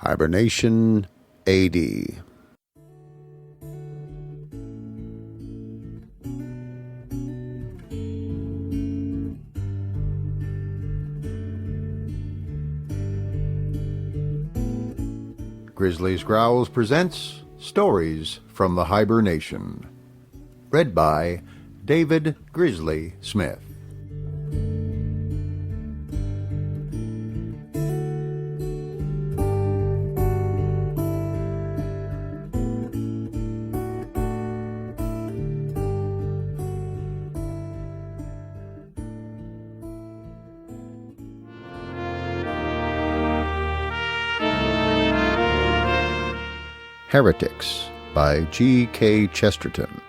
Hiber-Nation AD. Grizzly's Growls presents Stories from the Hiber-Nation. Read by David Grizzly Smith. Heretics by G.K. Chesterton.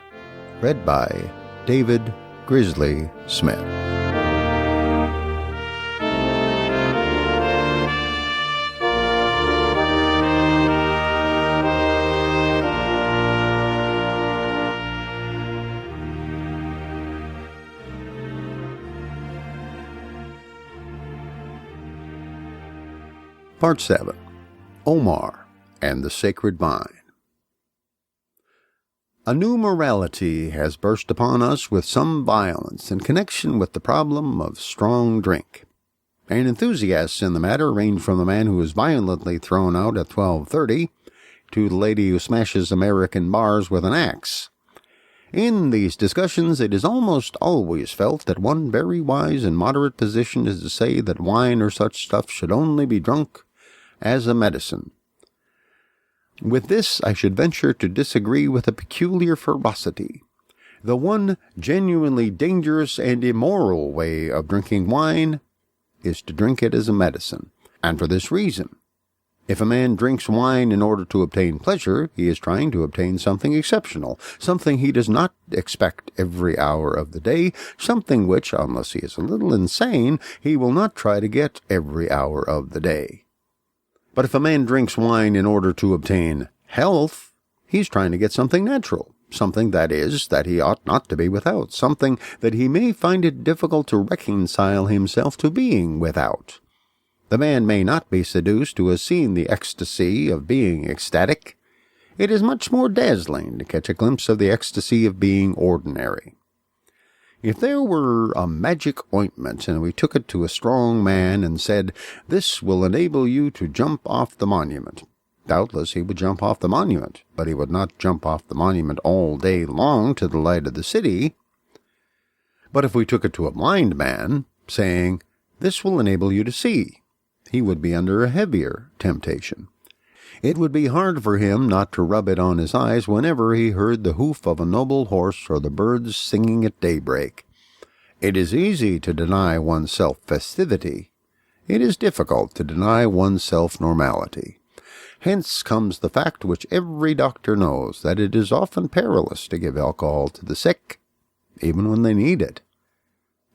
Read by David Grizzly Smith. Part 7. Omar and the Sacred Vine. A new morality has burst upon us with some violence in connection with the problem of strong drink. And enthusiasts in the matter range from the man who is violently thrown out at 12:30 to the lady who smashes American bars with an axe. In these discussions, it is almost always felt that one very wise and moderate position is to say that wine or such stuff should only be drunk as a medicine. With this, I should venture to disagree with a peculiar ferocity. The one genuinely dangerous and immoral way of drinking wine is to drink it as a medicine, and for this reason. If a man drinks wine in order to obtain pleasure, he is trying to obtain something exceptional, something he does not expect every hour of the day, something which, unless he is a little insane, he will not try to get every hour of the day. But if a man drinks wine in order to obtain health, he's trying to get something natural, something, that is, that he ought not to be without, something that he may find it difficult to reconcile himself to being without. The man may not be seduced who has seen the ecstasy of being ecstatic. It is much more dazzling to catch a glimpse of the ecstasy of being ordinary. If there were a magic ointment and we took it to a strong man and said, "This will enable you to jump off the monument," doubtless he would jump off the monument, but he would not jump off the monument all day long to the light of the city. But if we took it to a blind man, saying, "This will enable you to see," he would be under a heavier temptation. It would be hard for him not to rub it on his eyes whenever he heard the hoof of a noble horse or the birds singing at daybreak. It is easy to deny oneself festivity. It is difficult to deny oneself normality. Hence comes the fact which every doctor knows, that it is often perilous to give alcohol to the sick, even when they need it.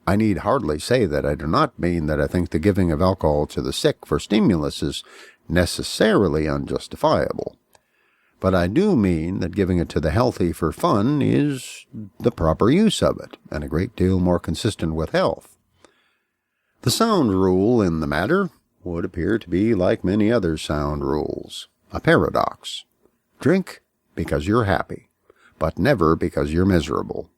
I need hardly say that I do not mean that I think the giving of alcohol to the sick for stimulus is necessarily unjustifiable, but I do mean that giving it to the healthy for fun is the proper use of it, and a great deal more consistent with health. The sound rule in the matter would appear to be like many other sound rules, a paradox. Drink because you're happy, but never because you're miserable.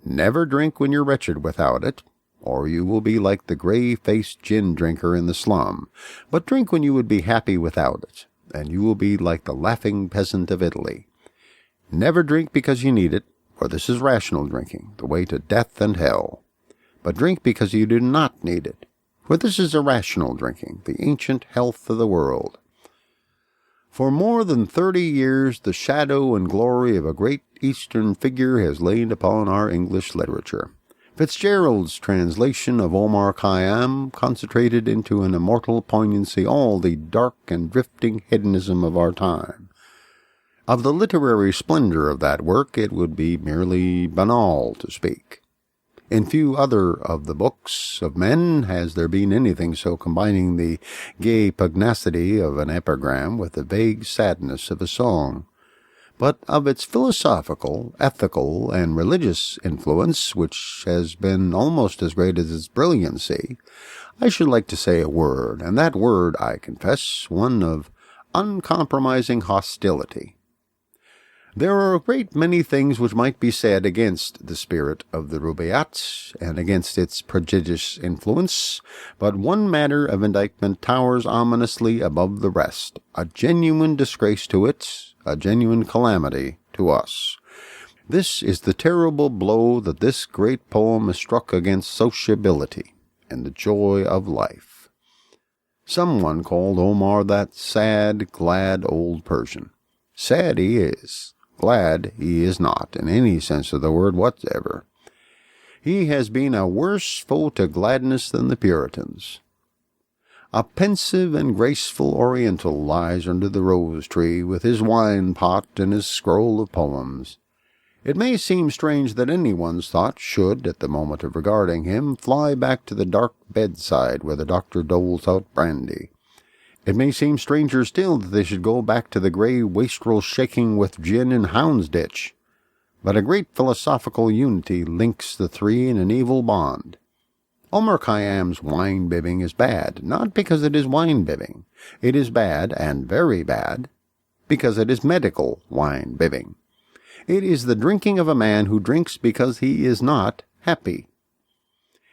Never drink when you're wretched without it, or you will be like the gray-faced gin drinker in the slum, but drink when you would be happy without it, and you will be like the laughing peasant of Italy. Never drink because you need it, for this is rational drinking, the way to death and hell. But drink because you do not need it, for this is irrational drinking, the ancient health of the world. For more than 30 years the shadow and glory of a great Eastern figure has lain upon our English literature. Fitzgerald's translation of Omar Khayyam concentrated into an immortal poignancy all the dark and drifting hedonism of our time. Of the literary splendor of that work it would be merely banal to speak. In few other of the books of men has there been anything so combining the gay pugnacity of an epigram with the vague sadness of a song. But of its philosophical, ethical, and religious influence, which has been almost as great as its brilliancy, I should like to say a word, and that word, I confess, one of uncompromising hostility. There are a great many things which might be said against the spirit of the Rubaiyat and against its prodigious influence, but one matter of indictment towers ominously above the rest, a genuine disgrace to it, a genuine calamity to us. This is the terrible blow that this great poem has struck against sociability and the joy of life. Someone called Omar that sad, glad old Persian. Sad he is. Glad he is not, in any sense of the word whatever. He has been a worse foe to gladness than the Puritans. A pensive and graceful Oriental lies under the rose-tree with his wine-pot and his scroll of poems. It may seem strange that anyone's thought should, at the moment of regarding him, fly back to the dark bedside where the doctor doles out brandy. It may seem stranger still that they should go back to the grey wastrel shaking with gin in Houndsditch. But a great philosophical unity links the three in an evil bond. Omar Khayyam's wine-bibbing is bad, not because it is wine-bibbing. It is bad, and very bad, because it is medical wine-bibbing. It is the drinking of a man who drinks because he is not happy.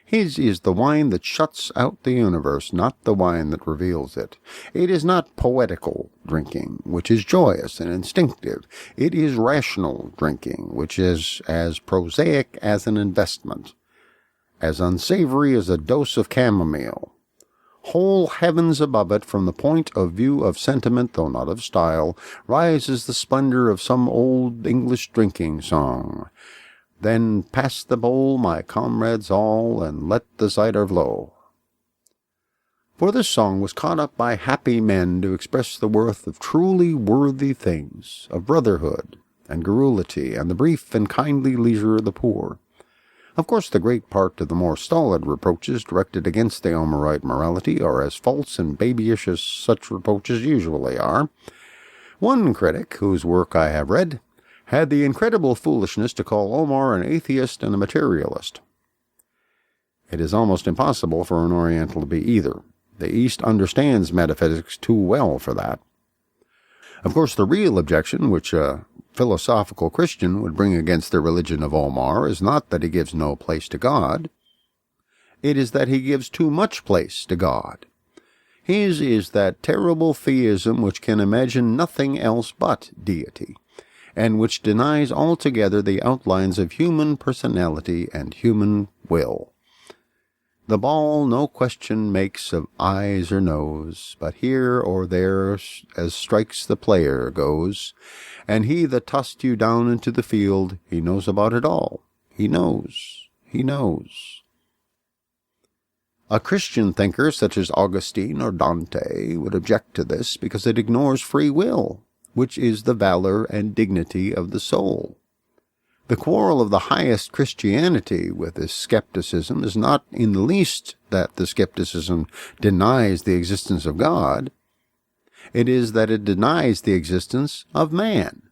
His is the wine that shuts out the universe, not the wine that reveals it. It is not poetical drinking, which is joyous and instinctive. It is rational drinking, which is as prosaic as an investment, as unsavory as a dose of chamomile. Whole heavens above it, from the point of view of sentiment, though not of style, rises the splendor of some old English drinking song. Then pass the bowl, my comrades all, and let the cider flow. For this song was caught up by happy men to express the worth of truly worthy things, of brotherhood and garrulity, and the brief and kindly leisure of the poor. Of course, the great part of the more stolid reproaches directed against the Omarite morality are as false and babyish as such reproaches usually are. One critic, whose work I have read, had the incredible foolishness to call Omar an atheist and a materialist. It is almost impossible for an Oriental to be either. The East understands metaphysics too well for that. Of course, the real objection which a philosophical Christian would bring against the religion of Omar is not that he gives no place to God. It is that he gives too much place to God. His is that terrible theism which can imagine nothing else but deity, and which denies altogether the outlines of human personality and human will. The ball no question makes of eyes or nose, but here or there as strikes the player goes, and he that tossed you down into the field, he knows about it all. He knows. A Christian thinker such as Augustine or Dante would object to this because it ignores free will, which is the valor and dignity of the soul. The quarrel of the highest Christianity with this skepticism is not in the least that the skepticism denies the existence of God. It is that it denies the existence of man.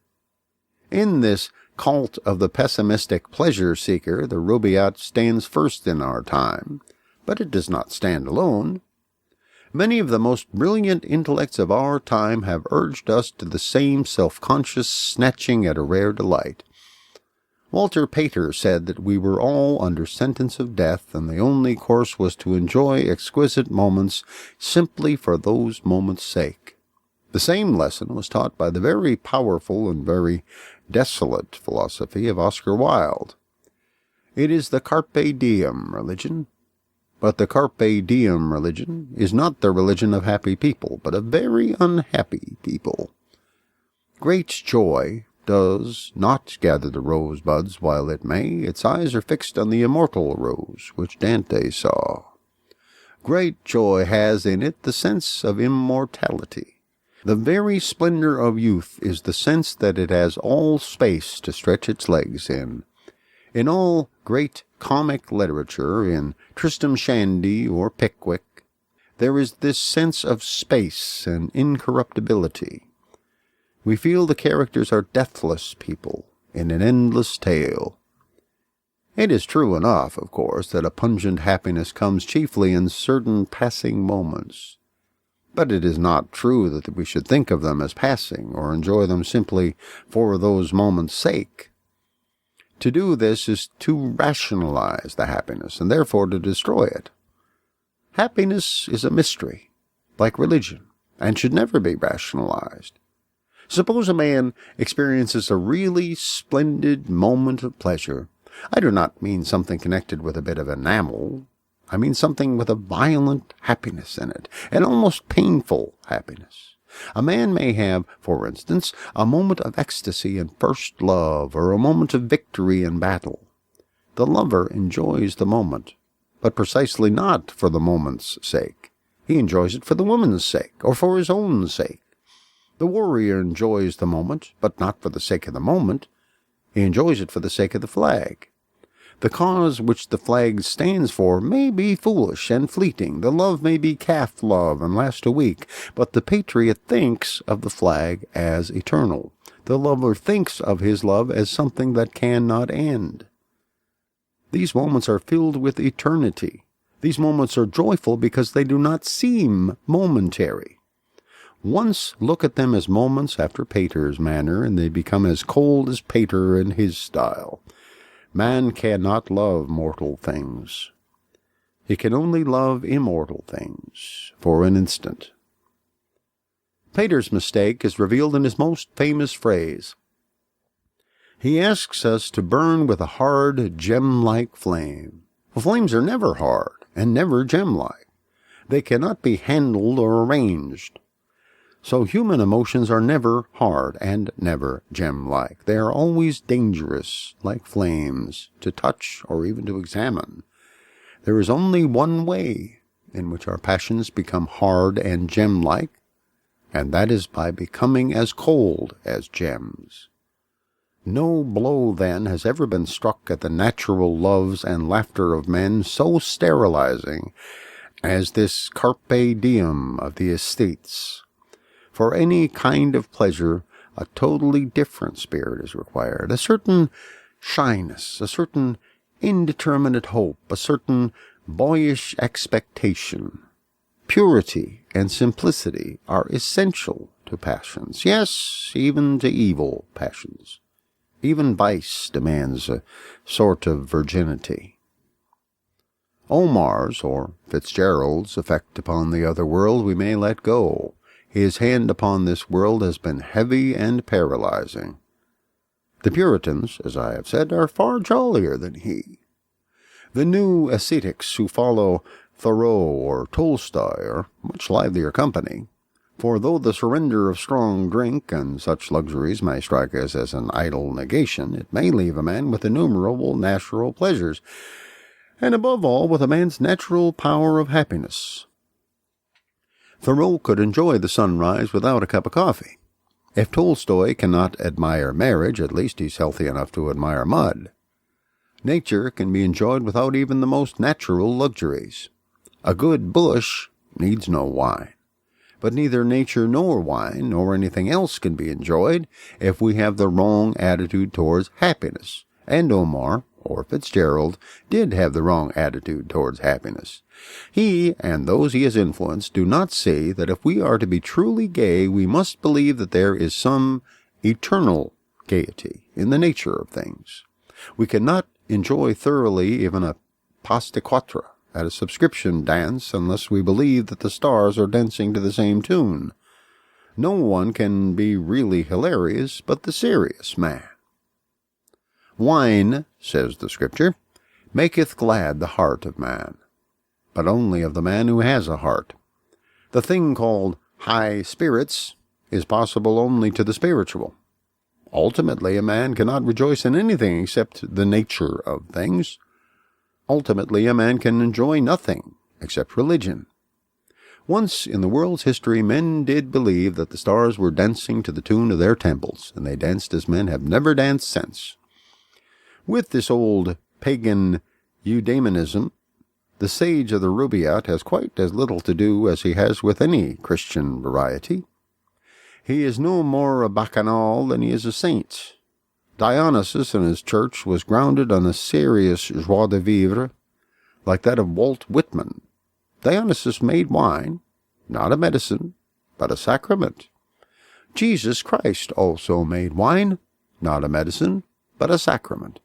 In this cult of the pessimistic pleasure-seeker, the Rubaiyat stands first in our time, but it does not stand alone. Many of the most brilliant intellects of our time have urged us to the same self-conscious snatching at a rare delight. Walter Pater said that we were all under sentence of death, and the only course was to enjoy exquisite moments simply for those moments' sake. The same lesson was taught by the very powerful and very desolate philosophy of Oscar Wilde. It is the carpe diem religion. But the carpe diem religion is not the religion of happy people, but of very unhappy people. Great joy does not gather the rosebuds while it may. Its eyes are fixed on the immortal rose, which Dante saw. Great joy has in it the sense of immortality. The very splendor of youth is the sense that it has all space to stretch its legs in. In all great comic literature, in Tristram Shandy or Pickwick, there is this sense of space and incorruptibility. We feel the characters are deathless people in an endless tale. It is true enough, of course, that a pungent happiness comes chiefly in certain passing moments. But it is not true that we should think of them as passing or enjoy them simply for those moments' sake. To do this is to rationalize the happiness and therefore to destroy it. Happiness is a mystery, like religion, and should never be rationalized. Suppose a man experiences a really splendid moment of pleasure. I do not mean something connected with a bit of enamel. I mean something with a violent happiness in it, an almost painful happiness. A man may have, for instance, a moment of ecstasy in first love, or a moment of victory in battle. The lover enjoys the moment, but precisely not for the moment's sake. He enjoys it for the woman's sake, or for his own sake. The warrior enjoys the moment, but not for the sake of the moment. He enjoys it for the sake of the flag. The cause which the flag stands for may be foolish and fleeting. The love may be calf love and last a week, but the patriot thinks of the flag as eternal. The lover thinks of his love as something that cannot end. These moments are filled with eternity. These moments are joyful because they do not seem momentary. Once look at them as moments after Pater's manner, and they become as cold as Pater in his style. Man cannot love mortal things. He can only love immortal things for an instant. Pater's mistake is revealed in his most famous phrase. He asks us to burn with a hard, gem-like flame. Well, flames are never hard and never gem-like. They cannot be handled or arranged. So human emotions are never hard and never gem-like. They are always dangerous, like flames, to touch or even to examine. There is only one way in which our passions become hard and gem-like, and that is by becoming as cold as gems. No blow, then, has ever been struck at the natural loves and laughter of men so sterilizing as this carpe diem of the aesthetes. For any kind of pleasure, a totally different spirit is required, a certain shyness, a certain indeterminate hope, a certain boyish expectation. Purity and simplicity are essential to passions, yes, even to evil passions. Even vice demands a sort of virginity. Omar's, or Fitzgerald's, effect upon the other world we may let go. His hand upon this world has been heavy and paralyzing. The Puritans, as I have said, are far jollier than he. The new ascetics who follow Thoreau or Tolstoy are much livelier company, for though the surrender of strong drink and such luxuries may strike us as an idle negation, it may leave a man with innumerable natural pleasures, and above all with a man's natural power of happiness. Thoreau could enjoy the sunrise without a cup of coffee. If Tolstoy cannot admire marriage, at least he's healthy enough to admire mud. Nature can be enjoyed without even the most natural luxuries. A good bush needs no wine. But neither nature nor wine nor anything else can be enjoyed if we have the wrong attitude towards happiness. And Omar, or Fitzgerald, did have the wrong attitude towards happiness. He, and those he has influenced, do not see that if we are to be truly gay, we must believe that there is some eternal gaiety in the nature of things. We cannot enjoy thoroughly even a pas de quatre at a subscription dance unless we believe that the stars are dancing to the same tune. No one can be really hilarious but the serious man. Wine, says the Scripture, maketh glad the heart of man, but only of the man who has a heart. The thing called high spirits is possible only to the spiritual. Ultimately, a man cannot rejoice in anything except the nature of things. Ultimately, a man can enjoy nothing except religion. Once in the world's history, men did believe that the stars were dancing to the tune of their temples, and they danced as men have never danced since. With this old pagan eudaimonism, the sage of the Rubaiyat has quite as little to do as he has with any Christian variety. He is no more a bacchanal than he is a saint. Dionysus in his church was grounded on a serious joie de vivre, like that of Walt Whitman. Dionysus made wine, not a medicine, but a sacrament. Jesus Christ also made wine, not a medicine, but a sacrament.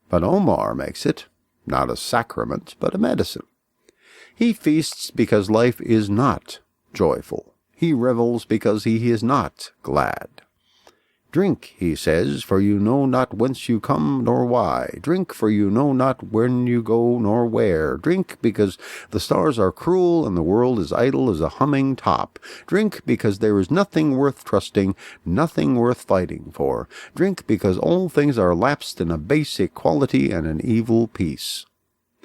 But Omar makes it, not a sacrament, but a medicine. He feasts because life is not joyful. He revels because he is not glad. Drink, he says, for you know not whence you come nor why. Drink, for you know not when you go nor where. Drink, because the stars are cruel and the world is idle as a humming top. Drink, because there is nothing worth trusting, nothing worth fighting for. Drink, because all things are lapsed in a base equality and an evil peace.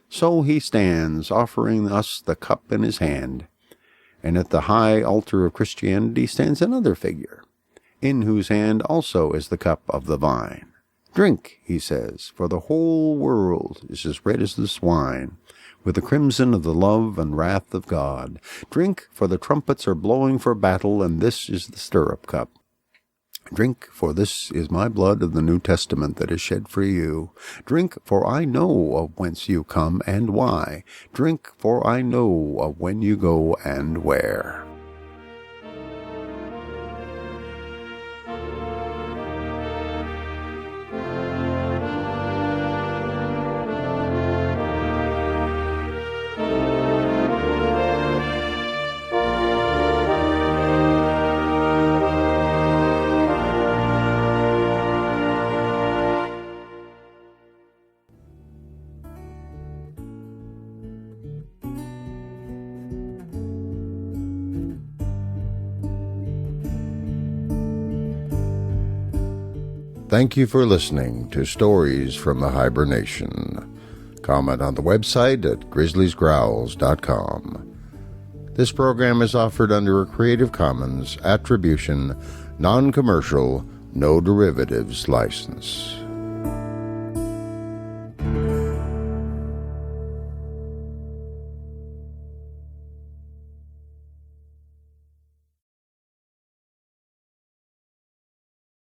So he stands, offering us the cup in his hand. And at the high altar of Christianity stands another figure, in whose hand also is the cup of the vine. Drink, he says, for the whole world is as red as this wine, with the crimson of the love and wrath of God. Drink, for the trumpets are blowing for battle, and this is the stirrup cup. Drink, for this is my blood of the New Testament that is shed for you. Drink, for I know of whence you come and why. Drink, for I know of when you go and where. Thank you for listening to Stories from the Hiber-Nation. Comment on the website at grizzliesgrowls.com. This program is offered under a Creative Commons Attribution, Non-Commercial, No Derivatives license.